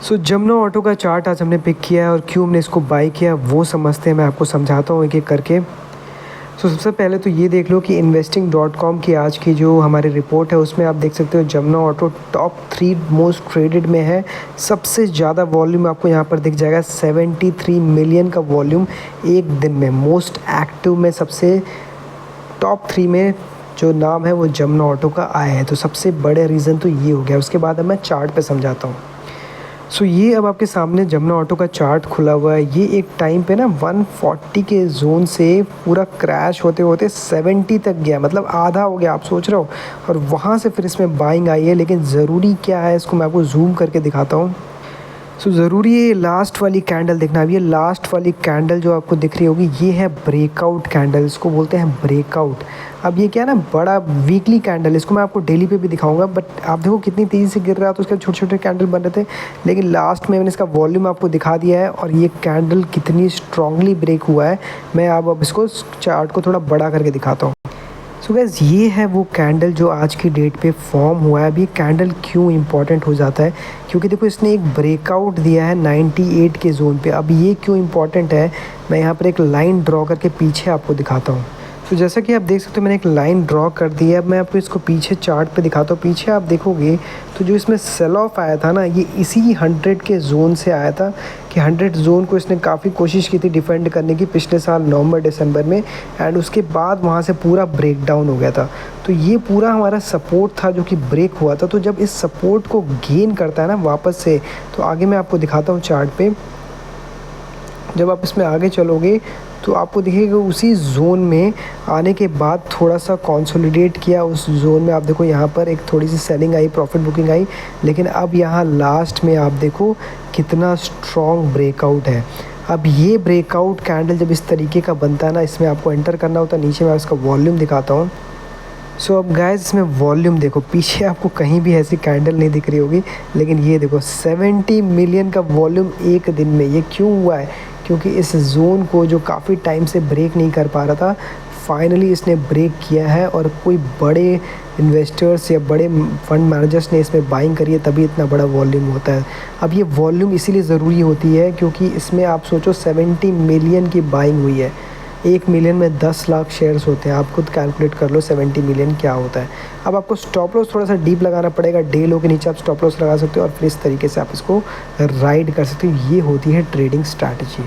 Jamuna auto का chart आज हमने पिक किया है और क्यों हमने इसको बाय किया वो समझते हैं। मैं आपको समझाता हूँ एक-एक करके। सबसे पहले तो ये देख लो कि investing.com की आज की जो हमारी रिपोर्ट है उसमें आप देख सकते हो Jamuna auto top 3 most traded में है। सबसे ज़्यादा वॉल्यूम आपको यहाँ पर दिख जाएगा, 73 मिलियन का वॉल्यूम एक दिन में। मोस्ट एक्टिव में सबसे टॉप 3 में जो नाम है वो जमुना ऑटो का आया है। तो सबसे बड़े रीज़न तो ये हो गया। उसके बाद अब मैं चार्ट पे समझाता हूँ। ये अब आपके सामने जमुना ऑटो का चार्ट खुला हुआ है। ये एक टाइम पे ना 140 के ज़ोन से पूरा क्रैश होते होते 70 तक गया, मतलब आधा हो गया, आप सोच रहे हो। और वहाँ से फिर इसमें बाइंग आई है। लेकिन ज़रूरी क्या है इसको मैं आपको जूम करके दिखाता हूँ। ज़रूरी है ये लास्ट वाली कैंडल देखना। अब ये लास्ट वाली कैंडल जो आपको दिख रही होगी ये है ब्रेकआउट कैंडल, इसको बोलते हैं ब्रेकआउट। अब ये क्या है ना, बड़ा वीकली कैंडल, इसको मैं आपको डेली पे भी दिखाऊंगा। बट आप देखो कितनी तेज़ी से गिर रहा था, उसके छोटे छोटे कैंडल बन रहे थे। लेकिन लास्ट में मैंने इसका वॉल्यूम आपको दिखा दिया है और ये कैंडल कितनी स्ट्रांगली ब्रेक हुआ है। मैं अब इसको चार्ट को थोड़ा बड़ा करके दिखाता हूँ। गाइस ये है वो कैंडल जो आज की डेट पे फॉर्म हुआ है। अब ये कैंडल क्यों इम्पॉर्टेंट हो जाता है, क्योंकि देखो इसने एक ब्रेकआउट दिया है 98 के ज़ोन पे। अब ये क्यों इम्पॉर्टेंट है, मैं यहाँ पर एक लाइन ड्रॉ करके पीछे आपको दिखाता हूँ। जैसा कि आप देख सकते हो मैंने एक लाइन ड्रॉ कर दी है। अब मैं आपको इसको पीछे चार्ट पे दिखाता हूँ। पीछे आप देखोगे तो जो इसमें सेल ऑफ आया था ना, ये इसी 100 के ज़ोन से आया था। कि 100 ज़ोन को इसने काफ़ी कोशिश की थी डिफेंड करने की पिछले साल नवंबर दिसंबर में। एंड उसके बाद वहाँ से पूरा ब्रेक डाउन हो गया था। तो ये पूरा हमारा सपोर्ट था जो कि ब्रेक हुआ था। तो जब इस सपोर्ट को गेन करता है ना वापस से, तो आगे मैं आपको दिखाता हूँ चार्ट पे। जब आप इसमें आगे चलोगे तो आपको दिखेगा उसी जोन में आने के बाद थोड़ा सा कंसोलिडेट किया। उस जोन में आप देखो यहाँ पर एक थोड़ी सी सेलिंग आई, प्रॉफिट बुकिंग आई। लेकिन अब यहाँ लास्ट में आप देखो कितना स्ट्रॉन्ग ब्रेकआउट है। अब ये ब्रेकआउट कैंडल जब इस तरीके का बनता है ना, इसमें आपको एंटर करना होता है। नीचे मैं इसका वॉल्यूम दिखाता हूँ। अब गाइस इसमें वॉल्यूम देखो, पीछे आपको कहीं भी ऐसी कैंडल नहीं दिख रही होगी। लेकिन ये देखो 70 मिलियन का वॉल्यूम एक दिन में। ये क्यों हुआ है, क्योंकि इस जोन को जो काफ़ी टाइम से ब्रेक नहीं कर पा रहा था, फाइनली इसने ब्रेक किया है। और कोई बड़े इन्वेस्टर्स या बड़े फंड मैनेजर्स ने इसमें बाइंग करी है, तभी इतना बड़ा वॉल्यूम होता है। अब ये वॉल्यूम इसीलिए ज़रूरी होती है क्योंकि इसमें आप सोचो 70 मिलियन की बाइंग हुई है। 1 मिलियन में 10 लाख शेयर्स होते हैं। आप खुद कैलकुलेट कर लो 70 मिलियन क्या होता है। अब आपको स्टॉप लॉस थोड़ा सा डीप लगाना पड़ेगा। डे लो के नीचे आप स्टॉप लॉस लगा सकते हो और फिर इस तरीके से आप इसको राइड कर सकते हो। ये होती है ट्रेडिंग स्ट्रैटेजी।